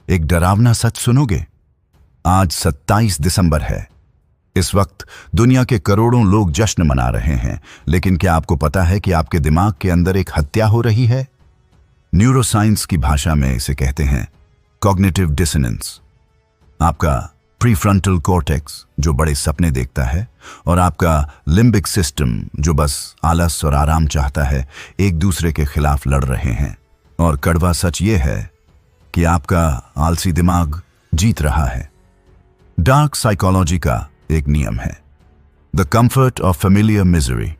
एक डरावना सच सुनोगे। आज 27 दिसंबर है। इस वक्त दुनिया के करोड़ों लोग जश्न मना रहे हैं, लेकिन क्या आपको पता है कि आपके दिमाग के अंदर एक हत्या हो रही है? न्यूरोसाइंस की भाषा में इसे कहते हैं कॉग्निटिव डिसोनेंस। आपका प्रीफ्रंटल कॉर्टेक्स जो बड़े सपने देखता है और आपका लिम्बिक सिस्टम जो बस आलस और आराम चाहता है, एक दूसरे के खिलाफ लड़ रहे हैं। और कड़वा सच ये है कि आपका आलसी दिमाग जीत रहा है। डार्क साइकोलॉजी का एक नियम है, the comfort of familiar misery.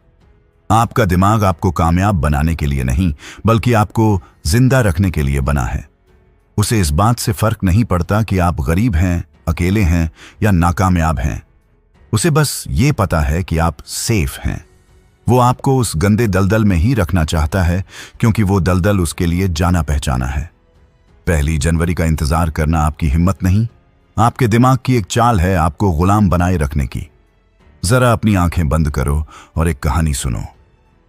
आपका दिमाग आपको कामयाब बनाने के लिए नहीं, बल्कि आपको जिंदा रखने के लिए बना है। उसे इस बात से फर्क नहीं पड़ता कि आप गरीब हैं, अकेले हैं या नाकामयाब हैं। उसे बस ये पता है कि आप सेफ हैं। वो आपको उस गंदे दलदल में ही रखना चाहता है, क्योंकि वो दलदल उसके लिए जाना पहचाना है। 1 जनवरी का इंतजार करना आपकी हिम्मत नहीं, आपके दिमाग की एक चाल है आपको गुलाम बनाए रखने की। जरा अपनी आंखें बंद करो और एक कहानी सुनो।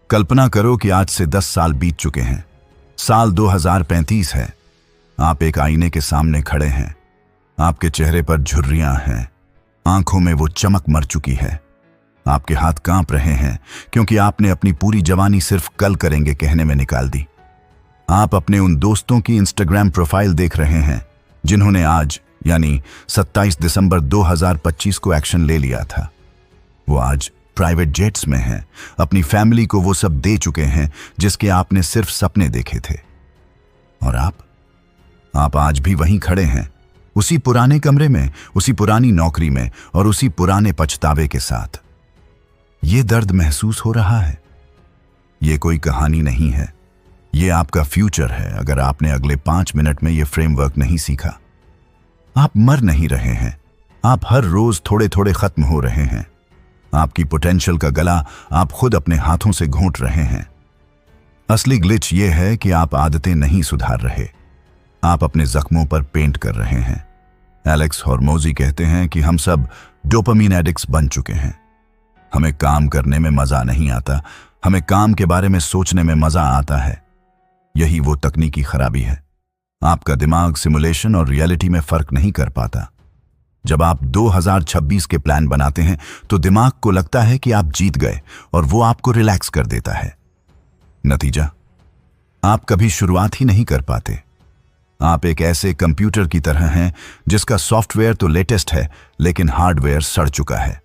कल्पना करो कि आज से 10 साल बीत चुके हैं। साल 2035 है। आप एक आईने के सामने खड़े हैं। आपके चेहरे पर झुर्रियां हैं, आंखों में वो चमक मर चुकी है। आपके हाथ कांप रहे हैं, क्योंकि आपने अपनी पूरी जवानी सिर्फ कल करेंगे कहने में निकाल दी। आप अपने उन दोस्तों की इंस्टाग्राम प्रोफाइल देख रहे हैं जिन्होंने आज यानी 27 दिसंबर 2025 को एक्शन ले लिया था। वो आज प्राइवेट जेट्स में हैं, अपनी फैमिली को वो सब दे चुके हैं जिसके आपने सिर्फ सपने देखे थे। और आप आज भी वहीं खड़े हैं, उसी पुराने कमरे में, उसी पुरानी नौकरी में और उसी पुराने पछतावे के साथ। ये दर्द महसूस हो रहा है। ये कोई कहानी नहीं है, ये आपका फ्यूचर है। अगर आपने अगले 5 मिनट में ये फ्रेमवर्क नहीं सीखा, आप मर नहीं रहे हैं, आप हर रोज थोड़े थोड़े खत्म हो रहे हैं। आपकी पोटेंशियल का गला आप खुद अपने हाथों से घोंट रहे हैं। असली ग्लिच ये है कि आप आदतें नहीं सुधार रहे, आप अपने जख्मों पर पेंट कर रहे हैं। एलेक्स हॉर्मोजी कहते हैं कि हम सब डोपामीन एडिक्ट्स बन चुके हैं। हमें काम करने में मजा नहीं आता, हमें काम के बारे में सोचने में मजा आता है। यही वो तकनीकी खराबी है। आपका दिमाग सिमुलेशन और रियलिटी में फर्क नहीं कर पाता। जब आप 2026 के प्लान बनाते हैं तो दिमाग को लगता है कि आप जीत गए और वो आपको रिलैक्स कर देता है। नतीजा, आप कभी शुरुआत ही नहीं कर पाते। आप एक ऐसे कंप्यूटर की तरह हैं जिसका सॉफ्टवेयर तो लेटेस्ट है, लेकिन हार्डवेयर सड़ चुका है।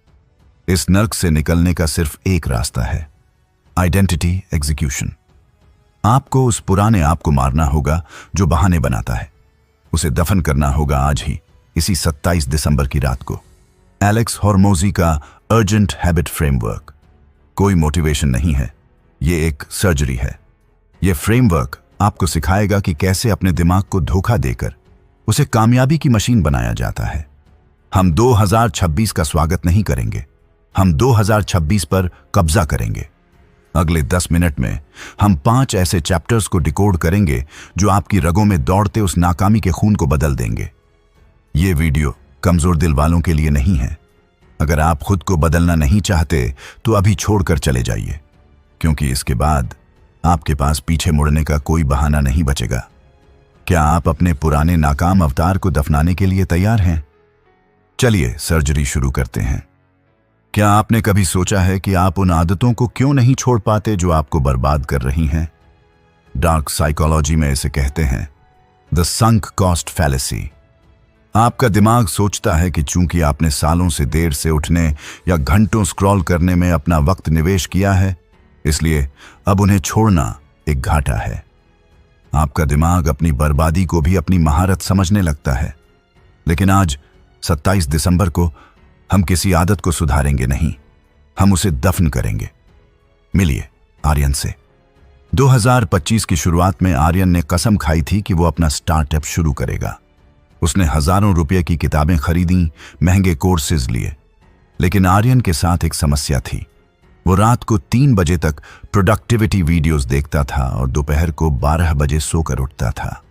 इस नर्क से निकलने का सिर्फ एक रास्ता है, आइडेंटिटी एग्जीक्यूशन। आपको उस पुराने आप को मारना होगा जो बहाने बनाता है। उसे दफन करना होगा आज ही, इसी 27 दिसंबर की रात को। एलेक्स हॉर्मोजी का अर्जेंट हैबिट फ्रेमवर्क कोई मोटिवेशन नहीं है, ये एक सर्जरी है। ये फ्रेमवर्क आपको सिखाएगा कि कैसे अपने दिमाग को धोखा देकर उसे कामयाबी की मशीन बनाया जाता है। हम 2026 का स्वागत नहीं करेंगे, हम 2026 पर कब्जा करेंगे। अगले 10 मिनट में हम 5 ऐसे चैप्टर्स को डिकोड करेंगे जो आपकी रगों में दौड़ते उस नाकामी के खून को बदल देंगे। ये वीडियो कमजोर दिल वालों के लिए नहीं है। अगर आप खुद को बदलना नहीं चाहते तो अभी छोड़कर चले जाइए, क्योंकि इसके बाद आपके पास पीछे मुड़ने का कोई बहाना नहीं बचेगा। क्या आप अपने पुराने नाकाम अवतार को दफनाने के लिए तैयार हैं? चलिए सर्जरी शुरू करते हैं। क्या आपने कभी सोचा है कि आप उन आदतों को क्यों नहीं छोड़ पाते जो आपको बर्बाद कर रही हैं? डार्क साइकोलॉजी में इसे कहते हैं द संक कॉस्ट फैलेसी। आपका दिमाग सोचता है कि चूंकि आपने सालों से देर से उठने या घंटों स्क्रॉल करने में अपना वक्त निवेश किया है, इसलिए अब उन्हें छोड़ना एक घाटा है। आपका दिमाग अपनी बर्बादी को भी अपनी महारत समझने लगता है। लेकिन आज 27 दिसंबर को हम किसी आदत को सुधारेंगे नहीं, हम उसे दफन करेंगे। मिलिए आर्यन से। 2025 की शुरुआत में आर्यन ने कसम खाई थी कि वो अपना स्टार्टअप शुरू करेगा। उसने हजारों रुपए की किताबें खरीदी, महंगे कोर्सेज लिए। लेकिन आर्यन के साथ एक समस्या थी। वो रात को 3 बजे तक प्रोडक्टिविटी वीडियोस देखता था और दोपहर को 12 बजे सोकर उठता था।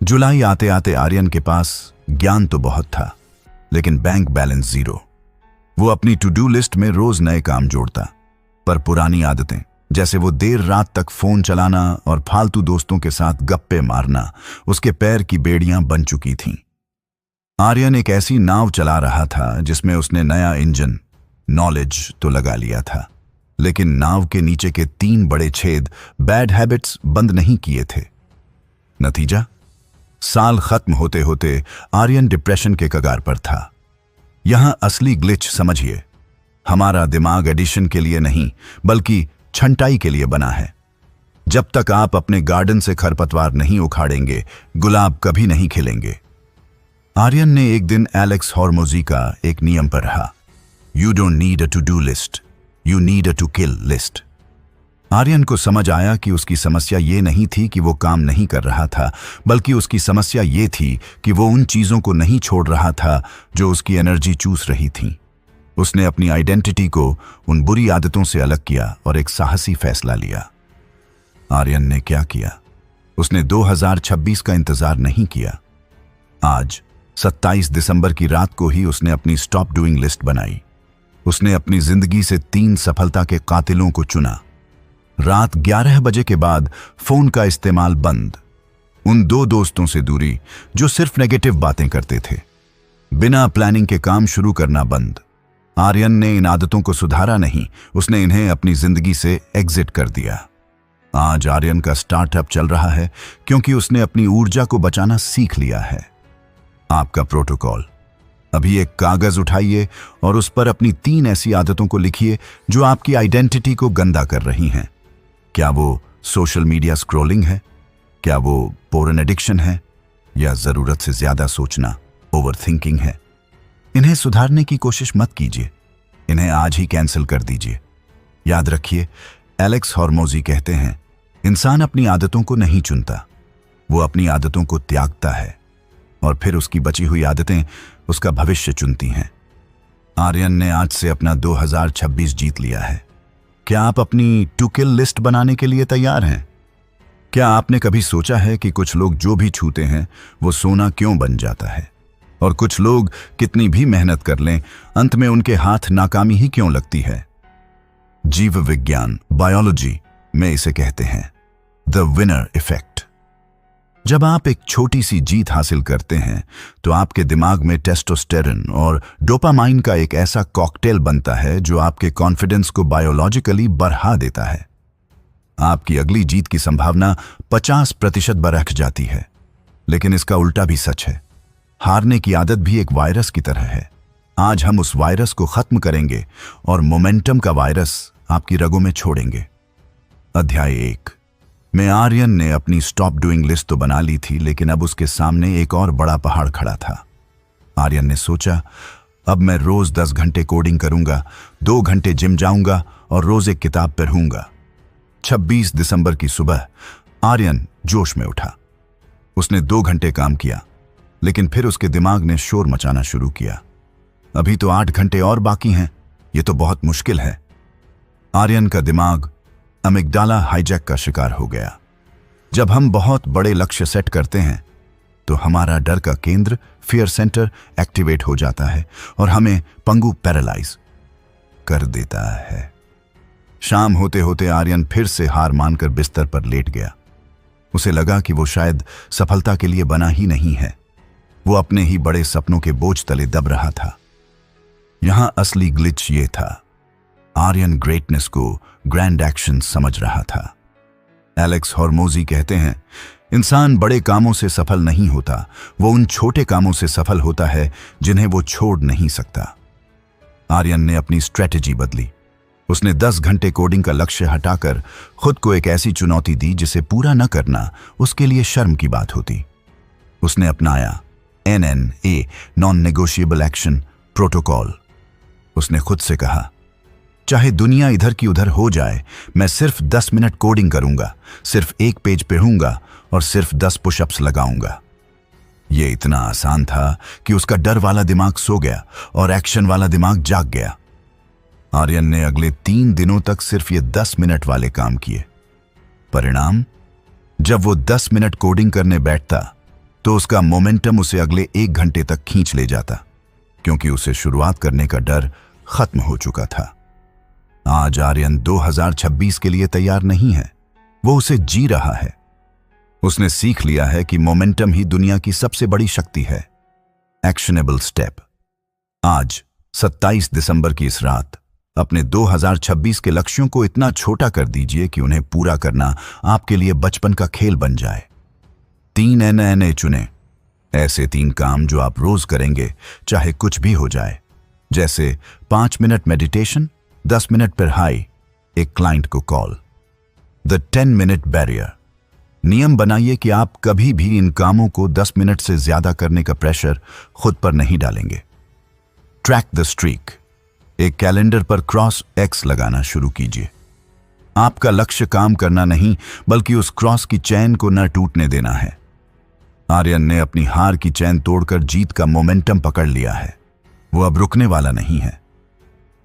जुलाई आते आते आर्यन के पास ज्ञान तो बहुत था, लेकिन बैंक बैलेंस 0। वो अपनी टू डू लिस्ट में रोज नए काम जोड़ता, पर पुरानी आदतें जैसे वो देर रात तक फोन चलाना और फालतू दोस्तों के साथ गप्पे मारना उसके पैर की बेड़ियां बन चुकी थीं। आर्यन एक ऐसी नाव चला रहा था जिसमें उसने नया इंजन, नॉलेज तो लगा लिया था, लेकिन नाव के नीचे के 3 बड़े छेद बैड हैबिट्स बंद नहीं किए थे। नतीजा, साल खत्म होते होते आर्यन डिप्रेशन के कगार पर था। यहां असली ग्लिच समझिए, हमारा दिमाग एडिशन के लिए नहीं बल्कि छंटाई के लिए बना है। जब तक आप अपने गार्डन से खरपतवार नहीं उखाड़ेंगे, गुलाब कभी नहीं खिलेंगे। आर्यन ने एक दिन एलेक्स हॉर्मोजी का एक नियम पर रहा, you don't need a to do list, you need a to kill list. Aryan को समझ आया कि उसकी समस्या ये नहीं थी कि वो काम नहीं कर रहा था, बल्कि उसकी समस्या ये थी कि वो उन चीजों को नहीं छोड़ रहा था जो उसकी एनर्जी चूस रही थीं। उसने अपनी आइडेंटिटी को उन बुरी आदतों से अलग किया और एक साहसी फैसला लिया। आर्यन ने क्या किया? उसने 2026 का इंतजार नहीं किया। आज 27 दिसंबर की रात को ही उसने अपनी स्टॉप डूइंग लिस्ट बनाई। उसने अपनी जिंदगी से 3 सफलता के कातिलों को चुना। रात 11 बजे के बाद फोन का इस्तेमाल बंद। उन 2 दोस्तों से दूरी जो सिर्फ नेगेटिव बातें करते थे। बिना प्लानिंग के काम शुरू करना बंद। आर्यन ने इन आदतों को सुधारा नहीं, उसने इन्हें अपनी जिंदगी से एग्जिट कर दिया। आज आर्यन का स्टार्टअप चल रहा है क्योंकि उसने अपनी ऊर्जा को बचाना सीख लिया है। आपका प्रोटोकॉल, अभी एक कागज उठाइए और उस पर अपनी 3 ऐसी आदतों को लिखिए जो आपकी आइडेंटिटी को गंदा कर रही हैं। क्या वो सोशल मीडिया स्क्रॉलिंग है? क्या वो पोर्न एडिक्शन है? या जरूरत से ज्यादा सोचना, ओवर थिंकिंग है? इन्हें सुधारने की कोशिश मत कीजिए, इन्हें आज ही कैंसिल कर दीजिए। याद रखिए, एलेक्स हॉर्मोजी कहते हैं, इंसान अपनी आदतों को नहीं चुनता, वो अपनी आदतों को त्यागता है और फिर उसकी बची हुई आदतें उसका भविष्य चुनती हैं। आर्यन ने आज से अपना 2026 जीत लिया है। क्या आप अपनी टू किल लिस्ट बनाने के लिए तैयार हैं? क्या आपने कभी सोचा है कि कुछ लोग जो भी छूते हैं वो सोना क्यों बन जाता है, और कुछ लोग कितनी भी मेहनत कर लें अंत में उनके हाथ नाकामी ही क्यों लगती है? जीव विज्ञान, बायोलॉजी में इसे कहते हैं द विनर इफेक्ट। जब आप एक छोटी सी जीत हासिल करते हैं तो आपके दिमाग में टेस्टोस्टेरोन और डोपामाइन का एक ऐसा कॉकटेल बनता है जो आपके कॉन्फिडेंस को बायोलॉजिकली बढ़ा देता है। आपकी अगली जीत की संभावना 50% बढ़ जाती है। लेकिन इसका उल्टा भी सच है। हारने की आदत भी एक वायरस की तरह है। आज हम उस वायरस को खत्म करेंगे और मोमेंटम का वायरस आपकी रगों में छोड़ेंगे। अध्याय 1 में आर्यन ने अपनी स्टॉप डूइंग लिस्ट तो बना ली थी, लेकिन अब उसके सामने एक और बड़ा पहाड़ खड़ा था। आर्यन ने सोचा, अब मैं रोज 10 घंटे कोडिंग करूंगा, 2 घंटे जिम जाऊंगा और रोज एक किताब पढ़ूंगा। 26 दिसंबर की सुबह आर्यन जोश में उठा। उसने 2 घंटे काम किया, लेकिन फिर उसके दिमाग ने शोर मचाना शुरू किया। अभी तो 8 घंटे और बाकी हैं, ये तो बहुत मुश्किल है। आर्यन का दिमाग अमिगडाला हाईजैक का शिकार हो गया। जब हम बहुत बड़े लक्ष्य सेट करते हैं तो हमारा डर का केंद्र, फियर सेंटर, एक्टिवेट हो जाता है और हमें पंगु पैरालाइज कर देता है। शाम होते होते आर्यन फिर से हार मानकर बिस्तर पर लेट गया। उसे लगा कि वो शायद सफलता के लिए बना ही नहीं है। वो अपने ही बड़े सपनों के बोझ तले दब रहा था। यहां असली ग्लिच ये था, आर्यन ग्रेटनेस को ग्रैंड एक्शन समझ रहा था। एलेक्स हॉर्मोजी कहते हैं, इंसान बड़े कामों से सफल नहीं होता, वो उन छोटे कामों से सफल होता है जिन्हें वो छोड़ नहीं सकता। आर्यन ने अपनी स्ट्रेटेजी बदली। उसने 10 घंटे कोडिंग का लक्ष्य हटाकर खुद को एक ऐसी चुनौती दी जिसे पूरा न करना उसके लिए शर्म की बात होती। उसने अपनाया NNA, non negotiable action protocol. उसने खुद से कहा, चाहे दुनिया इधर की उधर हो जाए, मैं सिर्फ 10 मिनट कोडिंग करूंगा, सिर्फ 1 पेज पढ़ूंगा और सिर्फ 10 पुशअप्स लगाऊंगा। यह इतना आसान था कि उसका डर वाला दिमाग सो गया और एक्शन वाला दिमाग जाग गया। आर्यन ने अगले 3 दिनों तक सिर्फ ये 10 मिनट वाले काम किए। परिणाम, जब वो 10 मिनट कोडिंग करने बैठता तो उसका मोमेंटम उसे अगले 1 घंटे तक खींच ले जाता, क्योंकि उसे शुरुआत करने का डर खत्म हो चुका था। आज आर्यन 2026 के लिए तैयार नहीं है, वो उसे जी रहा है। उसने सीख लिया है कि मोमेंटम ही दुनिया की सबसे बड़ी शक्ति है। Actionable step. आज 27 दिसंबर की इस रात अपने 2026 के लक्ष्यों को इतना छोटा कर दीजिए कि उन्हें पूरा करना आपके लिए बचपन का खेल बन जाए। 3 NNA चुनें, ऐसे 3 काम जो आप रोज करेंगे चाहे कुछ भी हो जाए, जैसे 5 मिनट मेडिटेशन, 10 मिनट पर हाई, एक क्लाइंट को कॉल। The 10 minute barrier. नियम बनाइए कि आप कभी भी इन कामों को 10 मिनट से ज्यादा करने का प्रेशर खुद पर नहीं डालेंगे। Track the streak. एक कैलेंडर पर क्रॉस X लगाना शुरू कीजिए। आपका लक्ष्य काम करना नहीं, बल्कि उस क्रॉस की चैन को न टूटने देना है। आर्यन ने अपनी हार की चैन तोड़कर जीत का मोमेंटम पकड़ लिया है। वो अब रुकने वाला नहीं है।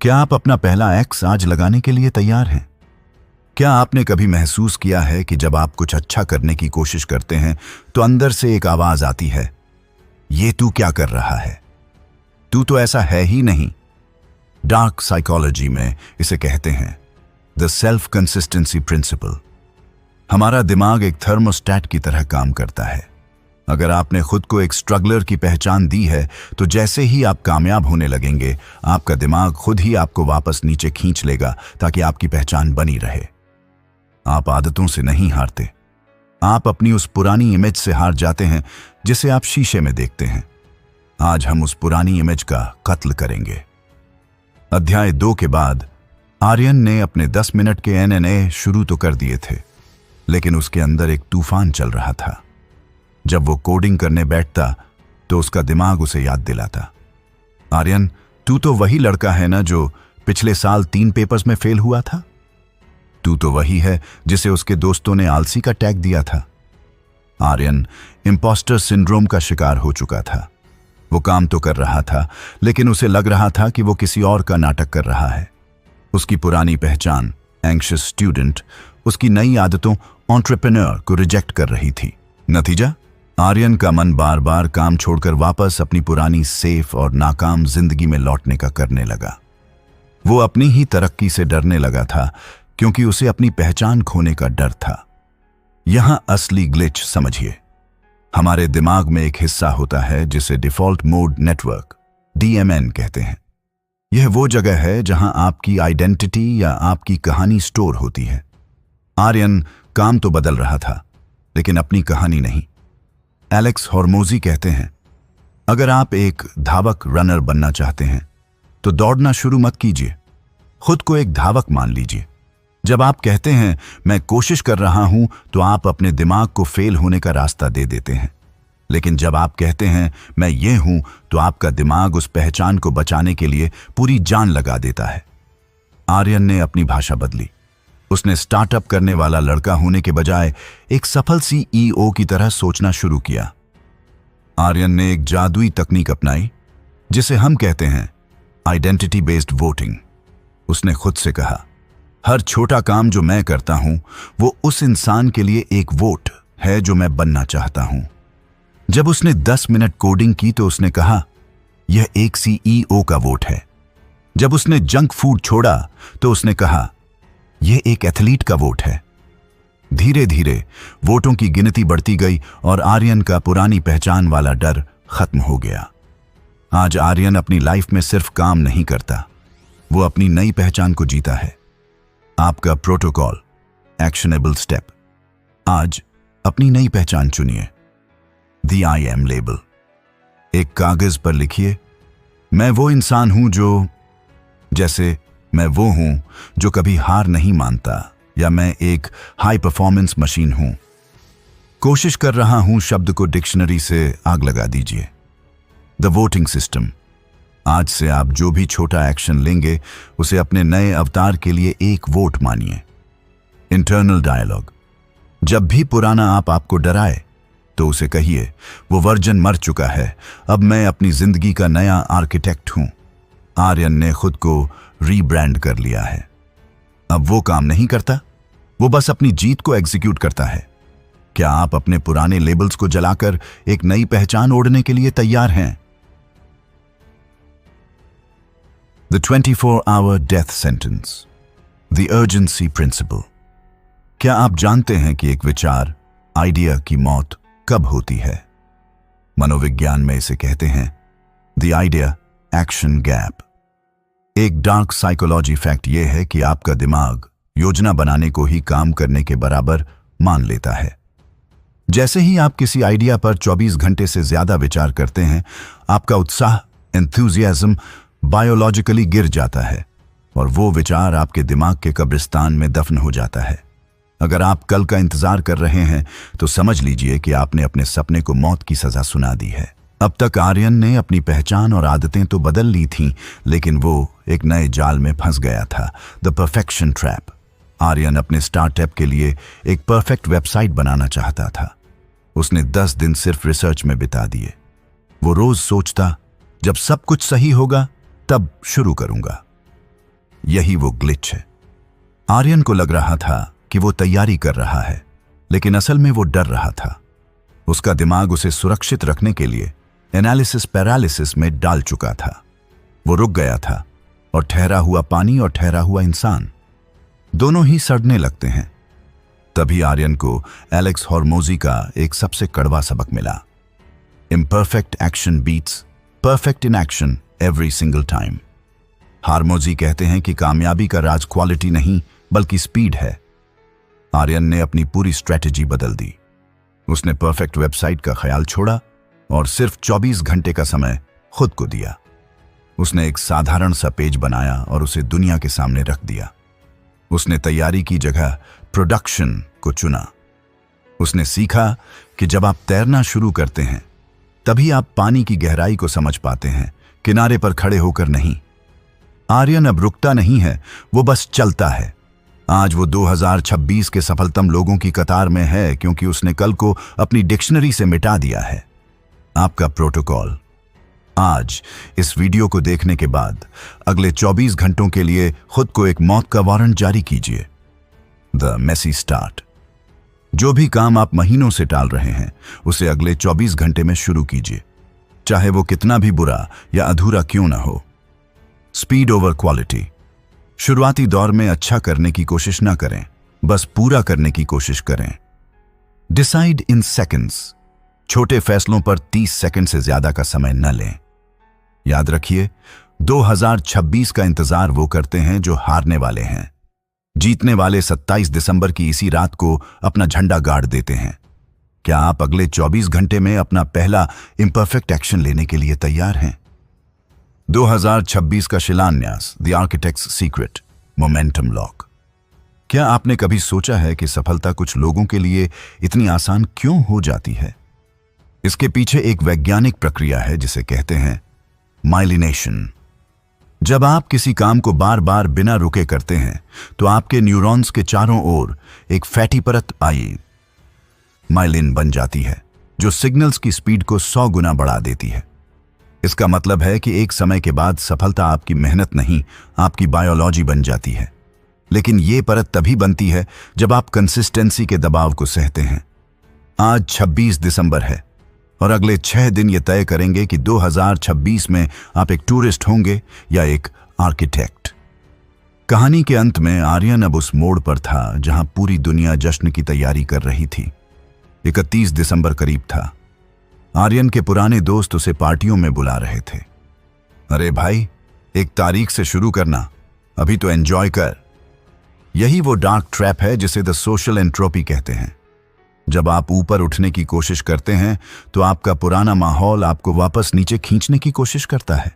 क्या आप अपना पहला X आज लगाने के लिए तैयार हैं? क्या आपने कभी महसूस किया है कि जब आप कुछ अच्छा करने की कोशिश करते हैं तो अंदर से एक आवाज आती है, ये तू क्या कर रहा है, तू तो ऐसा है ही नहीं। डार्क साइकोलॉजी में इसे कहते हैं द सेल्फ कंसिस्टेंसी प्रिंसिपल। हमारा दिमाग एक थर्मोस्टैट की तरह काम करता है। अगर आपने खुद को एक स्ट्रगलर की पहचान दी है तो जैसे ही आप कामयाब होने लगेंगे, आपका दिमाग खुद ही आपको वापस नीचे खींच लेगा ताकि आपकी पहचान बनी रहे। आप आदतों से नहीं हारते, आप अपनी उस पुरानी इमेज से हार जाते हैं जिसे आप शीशे में देखते हैं। आज हम उस पुरानी इमेज का कत्ल करेंगे। अध्याय 2 के बाद आर्यन ने अपने 10 मिनट के NNA शुरू तो कर दिए थे, लेकिन उसके अंदर एक तूफान चल रहा था। जब वो कोडिंग करने बैठता तो उसका दिमाग उसे याद दिलाता, आर्यन, तू तो वही लड़का है ना जो पिछले साल 3 पेपर्स में फेल हुआ था। तू तो वही है जिसे उसके दोस्तों ने आलसी का टैग दिया था। आर्यन इंपोस्टर सिंड्रोम का शिकार हो चुका था। वो काम तो कर रहा था, लेकिन उसे लग रहा था कि वो किसी और का नाटक कर रहा है। उसकी पुरानी पहचान एंग्शियस स्टूडेंट उसकी नई आदतों एंटरप्रेन्योर को रिजेक्ट कर रही थी। नतीजा, आर्यन का मन बार बार काम छोड़कर वापस अपनी पुरानी सेफ और नाकाम जिंदगी में लौटने का करने लगा। वो अपनी ही तरक्की से डरने लगा था, क्योंकि उसे अपनी पहचान खोने का डर था। यहां असली ग्लिच समझिए। हमारे दिमाग में एक हिस्सा होता है जिसे डिफॉल्ट मोड नेटवर्क DMN कहते हैं। यह वो जगह है जहां आपकी आइडेंटिटी या आपकी कहानी स्टोर होती है। आर्यन काम तो बदल रहा था, लेकिन अपनी कहानी नहीं। एलेक्स हॉर्मोजी कहते हैं, अगर आप एक धावक रनर बनना चाहते हैं तो दौड़ना शुरू मत कीजिए, खुद को एक धावक मान लीजिए। जब आप कहते हैं मैं कोशिश कर रहा हूं, तो आप अपने दिमाग को फेल होने का रास्ता दे देते हैं। लेकिन जब आप कहते हैं मैं ये हूं, तो आपका दिमाग उस पहचान को बचाने के लिए पूरी जान लगा देता है। आर्यन ने अपनी भाषा बदली। उसने स्टार्टअप करने वाला लड़का होने के बजाय एक सफल CEO की तरह सोचना शुरू किया। आर्यन ने एक जादुई तकनीक अपनाई जिसे हम कहते हैं आइडेंटिटी बेस्ड वोटिंग। उसने खुद से कहा, हर छोटा काम जो मैं करता हूं वो उस इंसान के लिए एक वोट है जो मैं बनना चाहता हूं। जब उसने 10 मिनट कोडिंग की तो उसने कहा, यह एक CEO का वोट है। जब उसने जंक फूड छोड़ा तो उसने कहा, यह एक एथलीट का वोट है। धीरे धीरे वोटों की गिनती बढ़ती गई और आर्यन का पुरानी पहचान वाला डर खत्म हो गया। आज आर्यन अपनी लाइफ में सिर्फ काम नहीं करता, वो अपनी नई पहचान को जीता है। आपका प्रोटोकॉल, एक्शनेबल स्टेप। आज अपनी नई पहचान चुनिए। The I am label. एक कागज पर लिखिए, मैं वो इंसान हूं जो, जैसे मैं वो हूं जो कभी हार नहीं मानता, या मैं एक हाई परफॉर्मेंस मशीन हूं। कोशिश कर रहा हूं शब्द को डिक्शनरी से आग लगा दीजिए। The voting system. आज से आप जो भी छोटा एक्शन लेंगे उसे अपने नए अवतार के लिए एक वोट मानिए। Internal dialogue. जब भी पुराना आप आपको डराए तो उसे कहिए, वो वर्जन मर चुका है, अब मैं अपनी जिंदगी का नया आर्किटेक्ट हूं। आर्यन ने खुद को रीब्रांड कर लिया है। अब वो काम नहीं करता, वो बस अपनी जीत को एग्जीक्यूट करता है। क्या आप अपने पुराने लेबल्स को जलाकर एक नई पहचान ओढ़ने के लिए तैयार हैं? The 24-hour death sentence। The urgency principle. क्या आप जानते हैं कि एक विचार, आइडिया की मौत कब होती है? मनोविज्ञान में इसे कहते हैं द आइडिया एक्शन गैप। एक डार्क साइकोलॉजी फैक्ट यह है कि आपका दिमाग योजना बनाने को ही काम करने के बराबर मान लेता है। जैसे ही आप किसी आइडिया पर 24 घंटे से ज्यादा विचार करते हैं, आपका उत्साह, एंथुजियाज्म बायोलॉजिकली गिर जाता है और वो विचार आपके दिमाग के कब्रिस्तान में दफन हो जाता है। अगर आप कल का इंतजार कर रहे हैं तो समझ लीजिए कि आपने अपने सपने को मौत की सजा सुना दी है। अब तक आर्यन ने अपनी पहचान और आदतें तो बदल ली थीं, लेकिन वो एक नए जाल में फंस गया था, द परफेक्शन ट्रैप। आर्यन अपने स्टार्टअप के लिए एक परफेक्ट वेबसाइट बनाना चाहता था। उसने 10 दिन सिर्फ रिसर्च में बिता दिए। वो रोज सोचता, जब सब कुछ सही होगा तब शुरू करूंगा। यही वो ग्लिच है। आर्यन को लग रहा था कि वो तैयारी कर रहा है, लेकिन असल में वो डर रहा था। उसका दिमाग उसे सुरक्षित रखने के लिए एनालिसिस पैरालिसिस में डाल चुका था। वो रुक गया था और ठहरा हुआ पानी और ठहरा हुआ इंसान दोनों ही सड़ने लगते हैं। तभी आर्यन को एलेक्स हॉर्मोजी का एक सबसे कड़वा सबक मिला। Imperfect action beats perfect inaction every single time. Hormozi कहते हैं कि कामयाबी का राज क्वालिटी नहीं बल्कि स्पीड है। आर्यन ने अपनी पूरी स्ट्रेटेजी बदल दी। उसने परफेक्ट वेबसाइट का ख्याल छोड़ा और सिर्फ 24 घंटे का समय खुद को दिया। उसने एक साधारण सा पेज बनाया और उसे दुनिया के सामने रख दिया। उसने तैयारी की जगह प्रोडक्शन को चुना। उसने सीखा कि जब आप तैरना शुरू करते हैं तभी आप पानी की गहराई को समझ पाते हैं, किनारे पर खड़े होकर नहीं। आर्यन अब रुकता नहीं है, वो बस चलता है। आज वो 2026 के सफलतम लोगों की कतार में है क्योंकि उसने कल को अपनी डिक्शनरी से मिटा दिया है। आपका प्रोटोकॉल। आज इस वीडियो को देखने के बाद अगले 24 घंटों के लिए खुद को एक मौत का वारंट जारी कीजिए। The messy start. जो भी काम आप महीनों से टाल रहे हैं उसे अगले 24 घंटे में शुरू कीजिए, चाहे वो कितना भी बुरा या अधूरा क्यों ना हो। Speed over quality. शुरुआती दौर में अच्छा करने की कोशिश ना करें, बस पूरा करने की कोशिश करें। Decide in seconds. छोटे फैसलों पर 30 सेकंड से ज्यादा का समय न लें। याद रखिए, 2026 का इंतजार वो करते हैं जो हारने वाले हैं। जीतने वाले 27 दिसंबर की इसी रात को अपना झंडा गाड़ देते हैं। क्या आप अगले 24 घंटे में अपना पहला इम्परफेक्ट एक्शन लेने के लिए तैयार हैं? 2026 का शिलान्यास, the architects secret, momentum lock. क्या आपने कभी सोचा है कि सफलता कुछ लोगों के लिए इतनी आसान क्यों हो जाती है? इसके पीछे एक वैज्ञानिक प्रक्रिया है जिसे कहते हैं माइलिनेशन। जब आप किसी काम को बार बार बिना रुके करते हैं तो आपके न्यूरॉन्स के चारों ओर एक फैटी परत माइलिन बन जाती है, जो सिग्नल्स की स्पीड को 100 गुना बढ़ा देती है। इसका मतलब है कि एक समय के बाद सफलता आपकी मेहनत नहीं, आपकी बायोलॉजी बन जाती है। लेकिन यह परत तभी बनती है जब आप कंसिस्टेंसी के दबाव को सहते हैं। आज 26 दिसंबर है और अगले 6 दिन ये तय करेंगे कि 2026 में आप एक टूरिस्ट होंगे या एक आर्किटेक्ट। कहानी के अंत में आर्यन अब उस मोड़ पर था जहां पूरी दुनिया जश्न की तैयारी कर रही थी। 31 दिसंबर करीब था। आर्यन के पुराने दोस्त उसे पार्टियों में बुला रहे थे। अरे भाई, 1 तारीख से शुरू करना, अभी तो एंजॉय कर। यही वो डार्क ट्रैप है जिसे द सोशल एंट्रोपी कहते हैं। जब आप ऊपर उठने की कोशिश करते हैं तो आपका पुराना माहौल आपको वापस नीचे खींचने की कोशिश करता है।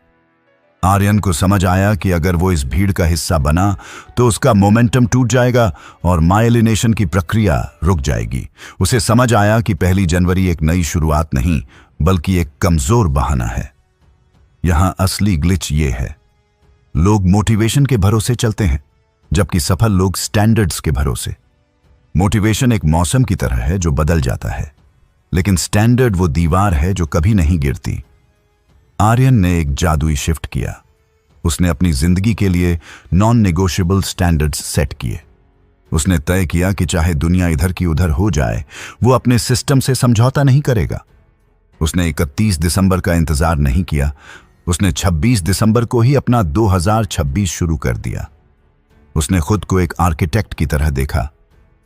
आर्यन को समझ आया कि अगर वो इस भीड़ का हिस्सा बना तो उसका मोमेंटम टूट जाएगा और माइलिनेशन की प्रक्रिया रुक जाएगी। उसे समझ आया कि 1 जनवरी एक नई शुरुआत नहीं बल्कि एक कमजोर बहाना है। यहां असली ग्लिच ये है, लोग मोटिवेशन के भरोसे चलते हैं जबकि सफल लोग स्टैंडर्ड्स के भरोसे। मोटिवेशन एक मौसम की तरह है जो बदल जाता है, लेकिन स्टैंडर्ड वो दीवार है जो कभी नहीं गिरती। आर्यन ने एक जादुई शिफ्ट किया। उसने अपनी जिंदगी के लिए नॉन नेगोशिएबल स्टैंडर्ड्स सेट किए। उसने तय किया कि चाहे दुनिया इधर की उधर हो जाए, वो अपने सिस्टम से समझौता नहीं करेगा। उसने 31 दिसंबर का इंतजार नहीं किया, उसने 26 दिसंबर को ही अपना 2026 शुरू कर दिया। उसने खुद को एक आर्किटेक्ट की तरह देखा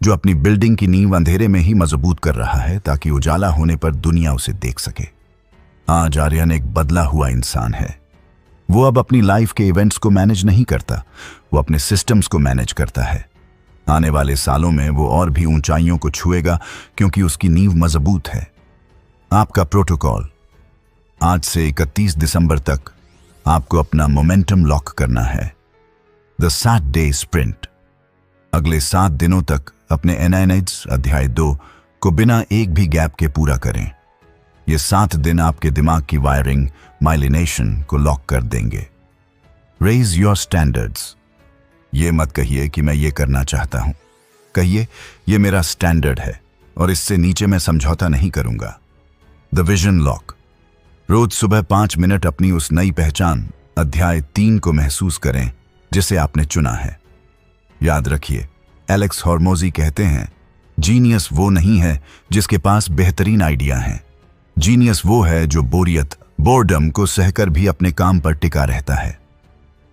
जो अपनी बिल्डिंग की नींव अंधेरे में ही मजबूत कर रहा है ताकि उजाला होने पर दुनिया उसे देख सके। आज आर्यन एक बदला हुआ इंसान है। वो अब अपनी लाइफ के इवेंट्स को मैनेज नहीं करता, वो अपने सिस्टम्स को मैनेज करता है। आने वाले सालों में वो और भी ऊंचाइयों को छुएगा क्योंकि उसकी नींव मजबूत है। आपका प्रोटोकॉल, आज से 31 दिसंबर तक आपको अपना मोमेंटम लॉक करना है। The 7 day sprint. अगले 7 दिनों तक अपने एनाइनाइड्स अध्याय 2 को बिना एक भी गैप के पूरा करें। ये 7 दिन आपके दिमाग की वायरिंग, माइलिनेशन को लॉक कर देंगे। Raise your standards. ये मत कहिए कि मैं ये करना चाहता हूं, कहिए ये मेरा स्टैंडर्ड है और इससे नीचे मैं समझौता नहीं करूंगा। The vision lock. रोज सुबह 5 मिनट अपनी उस नई पहचान अध्याय 3 को महसूस करें जिसे आपने चुना है। याद रखिए, एलेक्स हॉर्मोजी कहते हैं, जीनियस वो नहीं है जिसके पास बेहतरीन आइडिया हैं। जीनियस वो है जो बोर्डम को सहकर भी अपने काम पर टिका रहता है।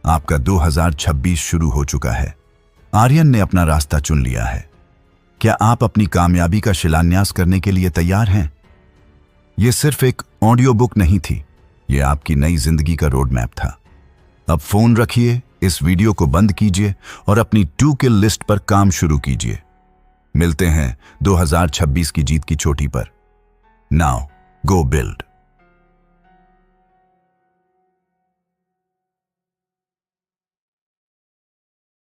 आपका 2026 शुरू हो चुका है। आर्यन ने अपना रास्ता चुन लिया है। क्या आप अपनी कामयाबी का शिलान्यास करने के लिए तैयार हैं? यह सिर्फ एक ऑडियो बुक नहीं थी, यह आपकी नई जिंदगी का रोड मैप था। अब फोन रखिए, इस वीडियो को बंद कीजिए और अपनी टू किल लिस्ट पर काम शुरू कीजिए। मिलते हैं 2026 की जीत की चोटी पर। Now go build.